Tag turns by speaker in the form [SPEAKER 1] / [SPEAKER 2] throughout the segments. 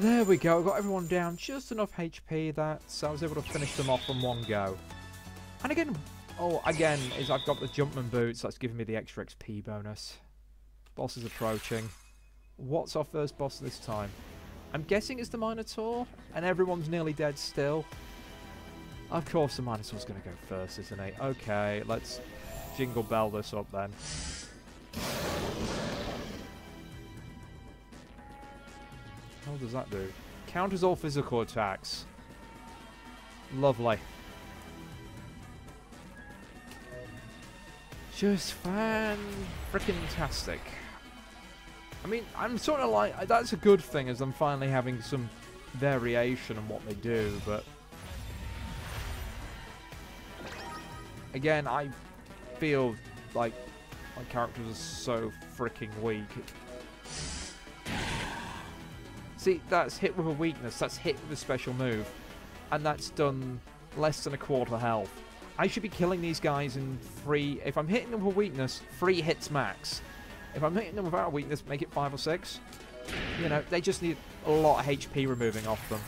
[SPEAKER 1] There we go. Got everyone down just enough HP that I was able to finish them off from one go. And again, is I've got the Jumpman boots. That's giving me the extra XP bonus. Boss is approaching. What's our first boss this time? I'm guessing it's the Minotaur, and everyone's nearly dead still. Of course the Minotaur's going to go first, isn't he? Okay, let's jingle bell this up then. What does that do? Counters all physical attacks. Lovely. Just fan-frickin-tastic. I mean, I'm sort of like... That's a good thing, as I'm finally having some variation in what they do, but... Again, I feel like my characters are so freaking weak. See, that's hit with a weakness, that's hit with a special move, and that's done less than a quarter health. I should be killing these guys in 3... If I'm hitting them with a weakness, 3 hits max. If I'm hitting them without a weakness, make it 5 or 6. You know, they just need a lot of HP removing off them.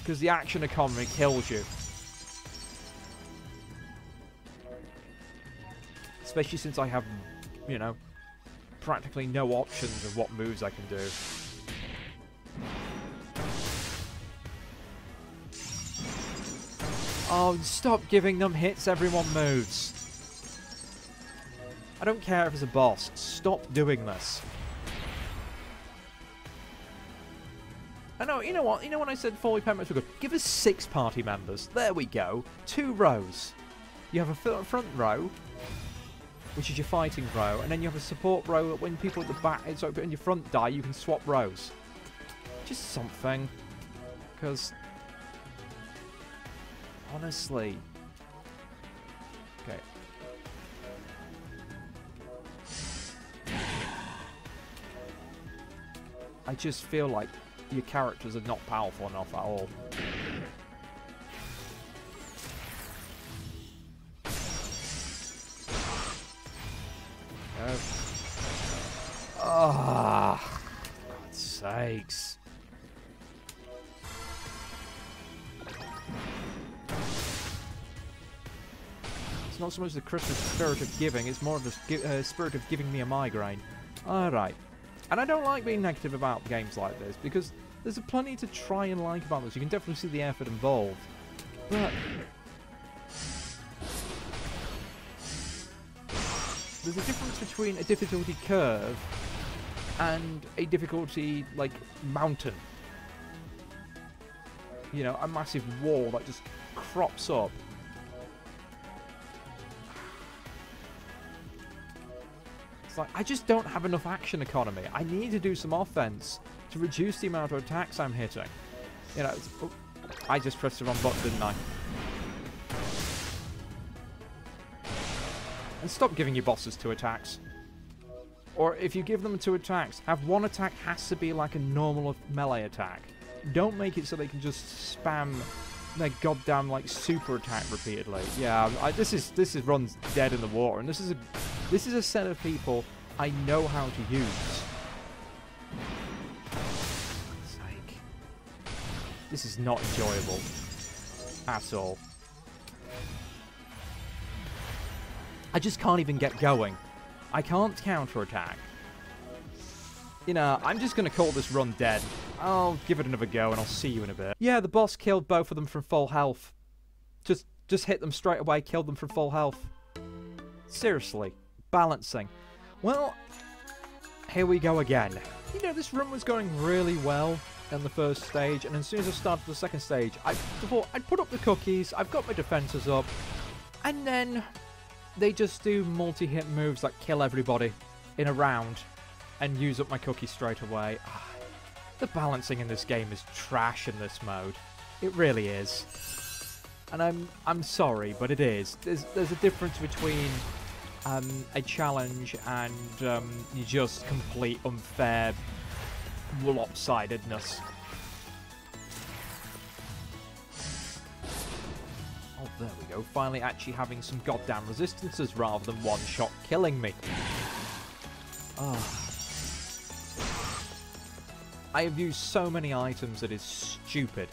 [SPEAKER 1] Because the action economy kills you. Especially since I have, you know, practically no options of what moves I can do. Oh, stop giving them hits everyone moves. I don't care if it's a boss. Stop doing this. I know, you know what? You know when I said 40 party members were good? Give us 6 party members. There we go. 2 rows. You have a front row, which is your fighting row, and then you have a support row that when people at the back, so in your front die, you can swap rows. Just something. Because... honestly. Okay. I just feel like your characters are not powerful enough at all. Ah, God's sakes. It's not so much the Christmas spirit of giving, it's more of the spirit of giving me a migraine. Alright. And I don't like being negative about games like this, because there's plenty to try and like about this. You can definitely see the effort involved. But... there's a difference between a difficulty curve and a difficulty, like, mountain. You know, a massive wall that just crops up. It's like, I just don't have enough action economy. I need to do some offense to reduce the amount of attacks I'm hitting. You know, oh, I just pressed the wrong button, didn't I? And stop giving your bosses 2 attacks. Or if you give them 2 attacks, have 1 attack has to be like a normal melee attack. Don't make it so they can just spam their goddamn like super attack repeatedly. Yeah, this runs dead in the water, and this is a set of people I know how to use. Sake. This is not enjoyable at all. I just can't even get going. I can't counterattack. You know, I'm just going to call this run dead. I'll give it another go and I'll see you in a bit. Yeah, the boss killed both of them from full health. Just hit them straight away, killed them from full health. Seriously. Balancing. Well, here we go again. You know, this run was going really well in the first stage, and as soon as I started the second stage, I thought I'd put up the cookies, I've got my defenses up, and then... they just do multi-hit moves that kill everybody in a round and use up my cookie straight away. The balancing in this game is trash in this mode. It really is. And I'm sorry, but it is. There's a difference between a challenge and just complete unfair lopsidedness. Oh, there we go. Finally actually having some goddamn resistances rather than one-shot killing me. Oh. I have used so many items that is stupid.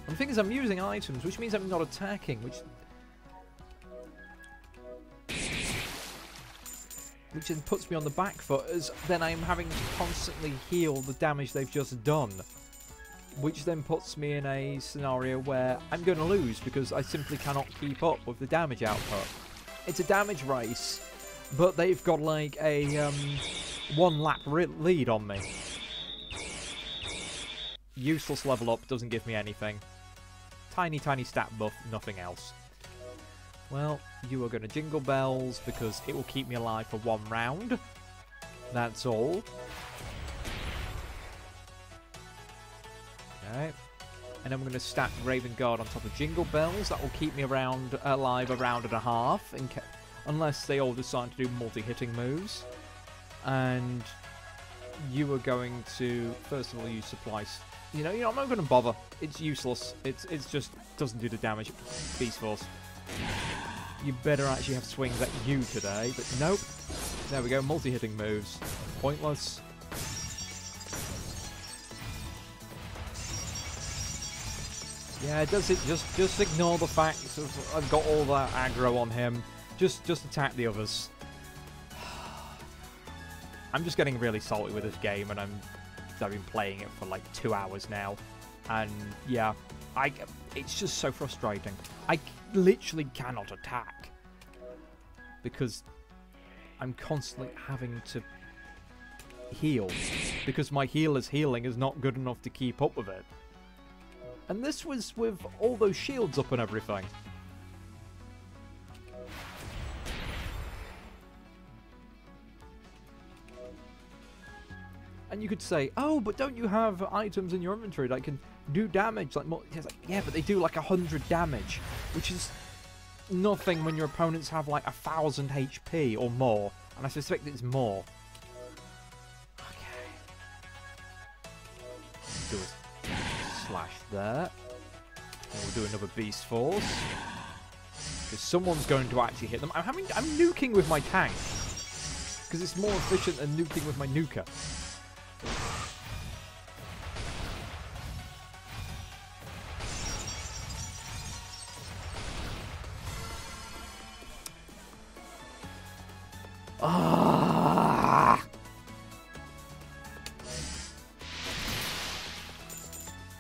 [SPEAKER 1] And the thing is, I'm using items, which means I'm not attacking, which then puts me on the back foot, as then I'm having to constantly heal the damage they've just done. Which then puts me in a scenario where I'm going to lose, because I simply cannot keep up with the damage output. It's a damage race, but they've got like a 1 lap lead on me. Useless level up, doesn't give me anything. Tiny stat buff, nothing else. Well, you are going to jingle bells because it will keep me alive for 1 round. That's all. Okay. And then we're going to stack Raven Guard on top of Jingle Bells. That will keep me alive a round and a half, unless they all decide to do multi-hitting moves. And you are going to, first of all, use supplies. You know, I'm not going to bother. It's useless. It's just doesn't do the damage. Beast Force. You better actually have swings at you today, but nope. There we go, multi-hitting moves. Pointless. Yeah, does it just ignore the fact of I've got all that aggro on him. Just attack the others. I'm just getting really salty with this game, and I've been playing it for like 2 hours now, and yeah, it's just so frustrating. I literally cannot attack because I'm constantly having to heal because my healer's healing is not good enough to keep up with it. And this was with all those shields up and everything. And you could say, oh, but don't you have items in your inventory that can do damage? Like, more? It's like, yeah, but they do like 100 damage, which is nothing when your opponents have like 1,000 HP or more. And I suspect it's more. Okay. Do a slash there. And we'll do another Beast Force. Because someone's going to actually hit them. I'm nuking with my tank. Because it's more efficient than nuking with my nuker. Ah!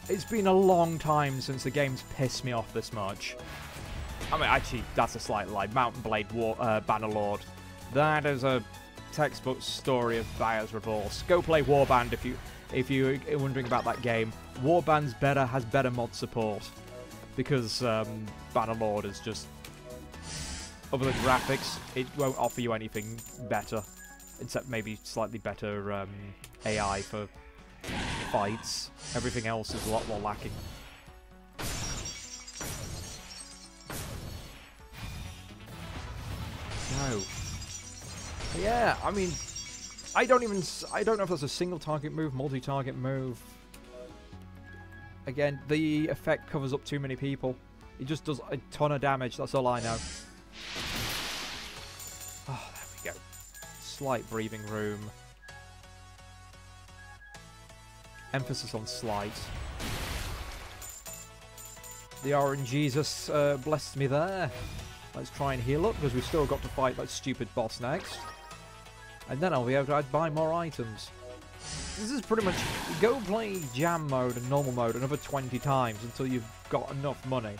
[SPEAKER 1] It's been a long time since the game's pissed me off this much. I mean, actually, that's a slight lie. Mountain Blade Bannerlord. That is a textbook story of buyer's remorse. Go play Warband if you're wondering about that game. Warband's has better mod support because Bannerlord is just, other than graphics, it won't offer you anything better, except maybe slightly better AI for fights. Everything else is a lot more lacking. No. Yeah, I mean, I don't know if that's a single target move, multi-target move. Again, the effect covers up too many people. It just does a ton of damage, that's all I know. Oh, there we go. Slight breathing room. Emphasis on slight. The RNGesus blessed me there. Let's try and heal up, because we've still got to fight that stupid boss next. And then I'll be able to buy more items. This is pretty much, go play jam mode and normal mode another 20 times until you've got enough money.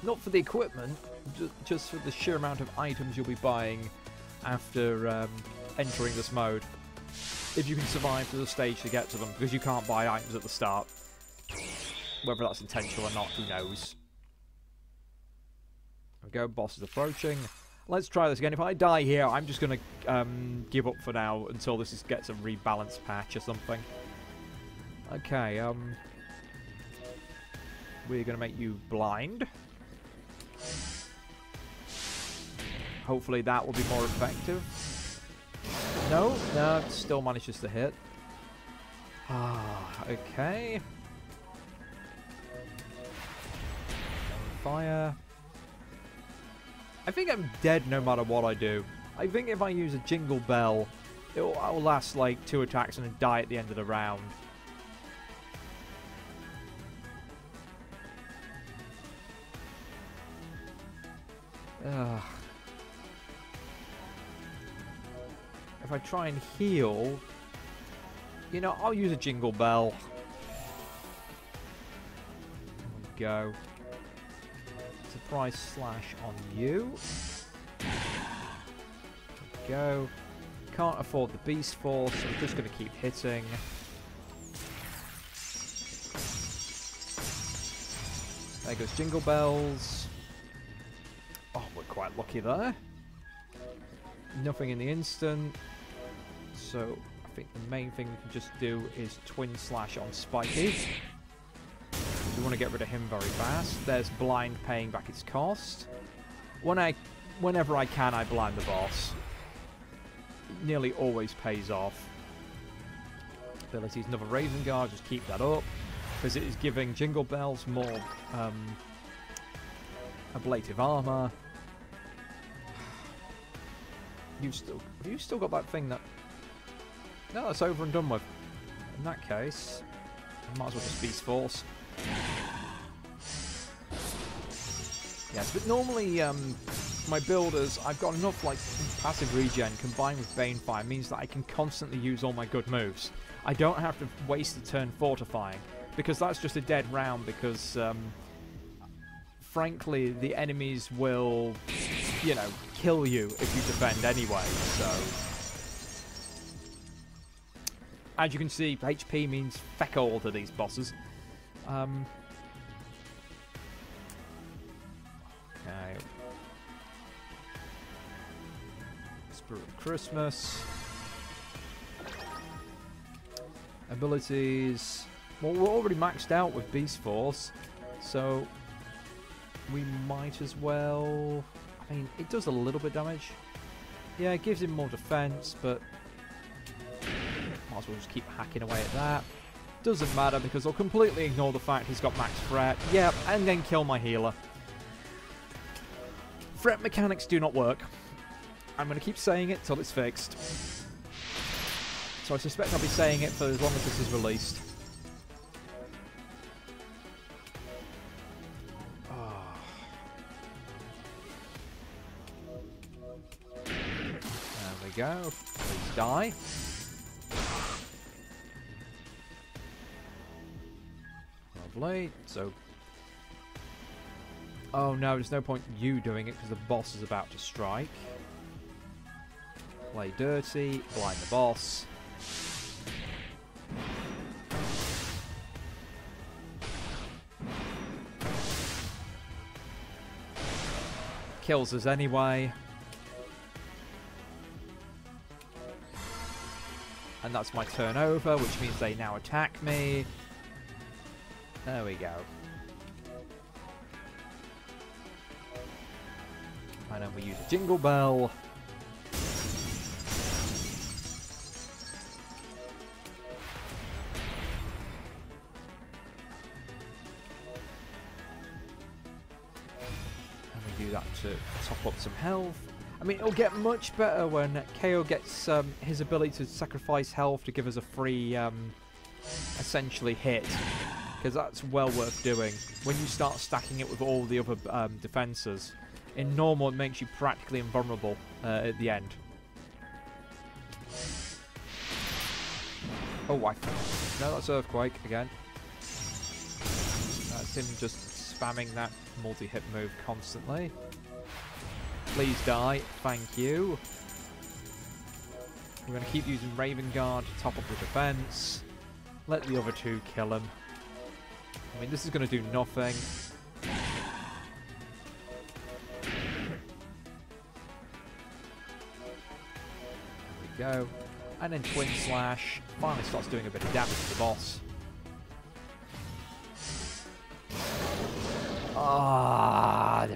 [SPEAKER 1] Not for the equipment, just for the sheer amount of items you'll be buying after entering this mode. If you can survive to the stage to get to them, because you can't buy items at the start. Whether that's intentional or not, who knows. There we go, boss is approaching. Let's try this again. If I die here, I'm just going to give up for now until this gets a rebalance patch or something. Okay, we're going to make you blind. Hopefully that will be more effective. No, it still manages to hit. Ah, okay. Fire. I think I'm dead no matter what I do. I think if I use a Jingle Bell, I'll last like 2 attacks and then die at the end of the round. Ugh. If I try and heal, you know, I'll use a Jingle Bell. There we go. Surprise slash on you. There we go. Can't afford the Beast Force, so we're just going to keep hitting. There goes Jingle Bells. Oh, we're quite lucky there. Nothing in the instant. So I think the main thing we can just do is Twin Slash on Spiky. We want to get rid of him very fast. There's Blind paying back its cost. Whenever I can, I blind the boss. It nearly always pays off. Abilities, another Raven Guard, just keep that up. Because it is giving Jingle Bells more ablative armor. Have you still got that thing that... No, that's over and done with. In that case, I might as well just Beast Force. Yes, but normally my builders, I've got enough like passive regen combined with Banefire means that I can constantly use all my good moves. I don't have to waste a turn fortifying, because that's just a dead round, because frankly the enemies will, you know, kill you if you defend anyway, so... As you can see, HP means feck all to these bosses. Okay. Spirit of Christmas. Abilities. Well, we're already maxed out with Beast Force, so we might as well... I mean, it does a little bit of damage. Yeah, it gives him more defense, but might as well just keep hacking away at that. Doesn't matter, because I'll completely ignore the fact he's got max threat. Yep, and then kill my healer. Threat mechanics do not work. I'm going to keep saying it till it's fixed. So I suspect I'll be saying it for as long as this is released. There we go. Please die. Lovely. So... Oh no, there's no point you doing it because the boss is about to strike. Play dirty, blind the boss. Kills us anyway. And that's my turn over, which means they now attack me. There we go. And then we use a Jingle Bell. And we do that to top up some health. I mean, it'll get much better when KO gets his ability to sacrifice health to give us a free, essentially, hit. Because that's well worth doing. When you start stacking it with all the other defences. In normal, it makes you practically invulnerable at the end. Oh, no, that's Earthquake again. That's him just spamming that multi-hit move constantly. Please die, thank you. We're going to keep using Raven Guard to top up the defense. Let the other two kill him. I mean, this is going to do nothing. Go, and then Twin Slash finally starts doing a bit of damage to the boss. Ah,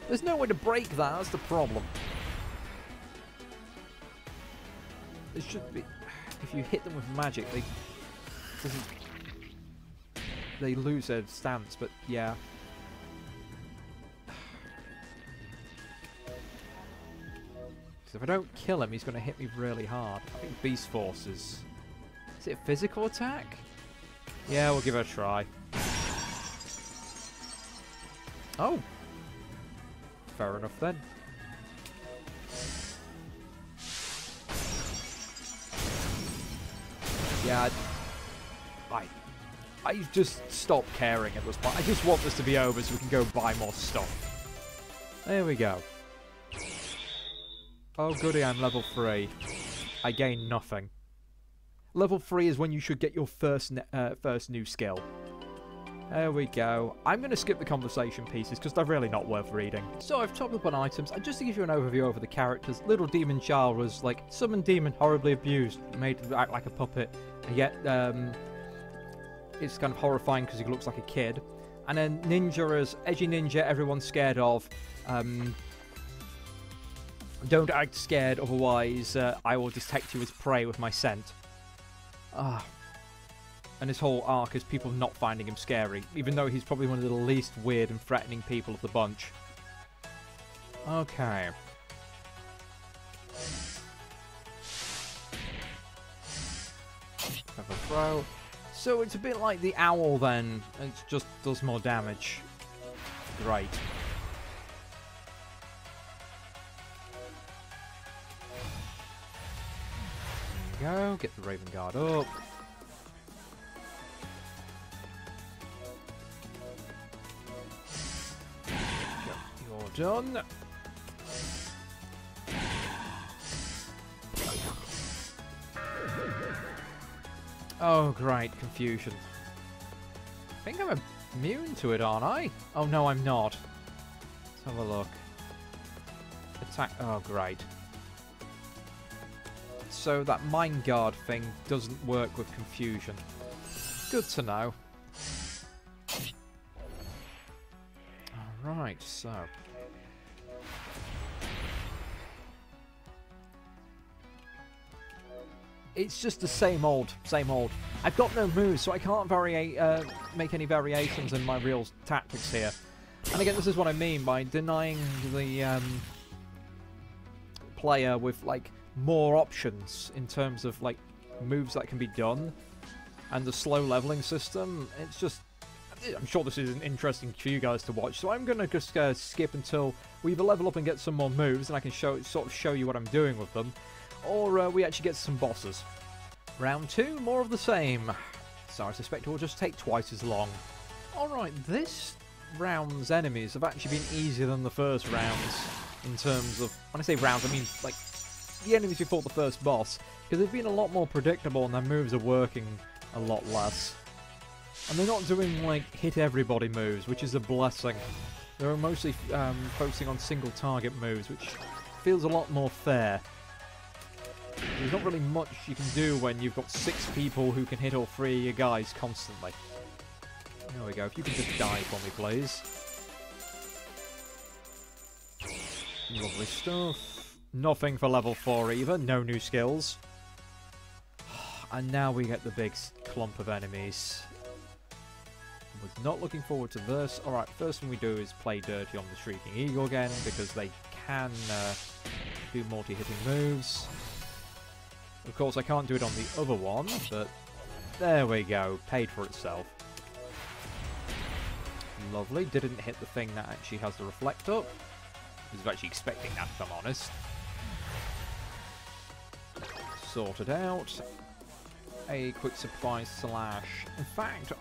[SPEAKER 1] there's no way to break that. That's the problem. There should be. If you hit them with magic, they lose their stance. But yeah. If I don't kill him, he's going to hit me really hard. I think Beast Force is... Is it a physical attack? Yeah, we'll give it a try. Oh! Fair enough then. Yeah, I just stopped caring at this point. I just want this to be over so we can go buy more stuff. There we go. Oh goody, I'm level 3. I gain nothing. Level 3 is when you should get your first new skill. There we go. I'm going to skip the conversation pieces because they're really not worth reading. So I've topped up on items, and just to give you an overview over the characters, little demon child was like summoned demon, horribly abused, made to act like a puppet, and yet it's kind of horrifying because he looks like a kid. And then ninja is edgy ninja, everyone's scared of. Don't act scared, otherwise I will detect you as prey with my scent. And his whole arc is people not finding him scary, even though he's probably one of the least weird and threatening people of the bunch. Okay. Have a throw. So it's a bit like the owl then, it just does more damage. Great. There we go, get the Raven Guard up. You're done. Oh, great, confusion. I think I'm immune to it, aren't I? Oh, no, I'm not. Let's have a look. Attack. Oh, great. So that Mind Guard thing doesn't work with confusion. Good to know. Alright, so... It's just the same old, same old. I've got no moves, so I can't make any variations in my real tactics here. And again, this is what I mean by denying the player with, like, more options in terms of, like, moves that can be done. And the slow leveling system. It's just... I'm sure this is interesting for you guys to watch, so I'm going to just skip until we either level up and get some more moves, and I can sort of show you what I'm doing with them. Or we actually get some bosses. Round 2, more of the same. So I suspect it will just take twice as long. Alright, this round's enemies have actually been easier than the first rounds. In terms of, when I say rounds, I mean like the enemies before the first boss. Because they've been a lot more predictable and their moves are working a lot less. And they're not doing like hit everybody moves, which is a blessing. They're mostly focusing on single target moves, which feels a lot more fair. There's not really much you can do when you've got 6 people who can hit all 3 of your guys constantly. There we go. If you can just die for me, please. Lovely stuff. Nothing for level 4 either. No new skills. And now we get the big clump of enemies. Was not looking forward to this. Alright, first thing we do is play dirty on the Shrieking Eagle again, because they can do multi-hitting moves. Of course, I can't do it on the other one, but there we go. Paid for itself. Lovely. Didn't hit the thing that actually has the reflect up. I was actually expecting that, if I'm honest. Sorted out. A quick surprise slash. In fact,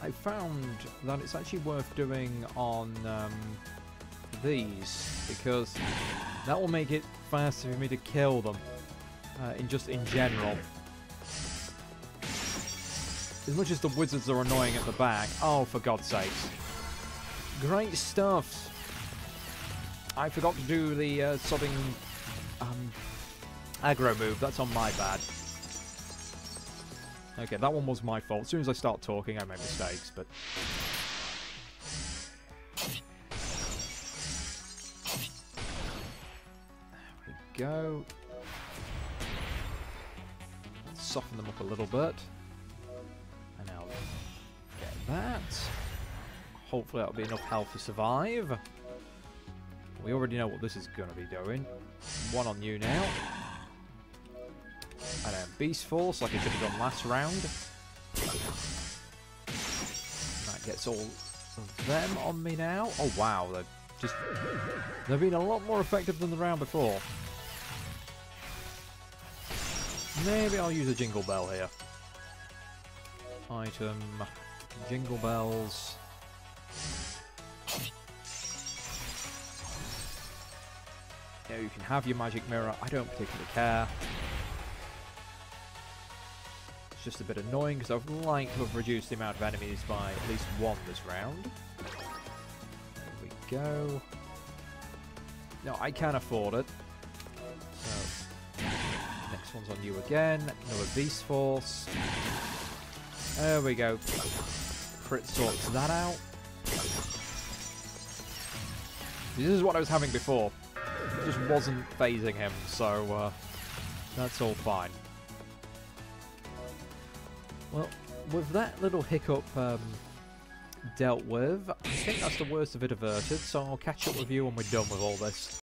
[SPEAKER 1] I found that it's actually worth doing on these, because that will make it faster for me to kill them. In general. As much as the wizards are annoying at the back. Oh, for God's sakes. Great stuff. I forgot to do the sodding aggro move. That's on my bad. Okay, that one was my fault. As soon as I start talking, I make mistakes, but... There we go. Soften them up a little bit. And now get that. Hopefully that'll be enough health to survive. We already know what this is going to be doing. One on you now. And then Beast Force, like I should have done last round. That gets all of them on me now. Oh wow, they've been a lot more effective than the round before. Maybe I'll use a Jingle Bell here. Item, Jingle Bells. Yeah, you can have your Magic Mirror. I don't particularly care. It's just a bit annoying because I would like to have reduced the amount of enemies by at least one this round. There we go. No, I can afford it. So, next one's on you again. Another Beast Force. There we go. Crit sorts that out. This is what I was having before. It just wasn't phasing him, so that's all fine. Well, with that little hiccup dealt with, I think that's the worst of it averted, so I'll catch up with you when we're done with all this.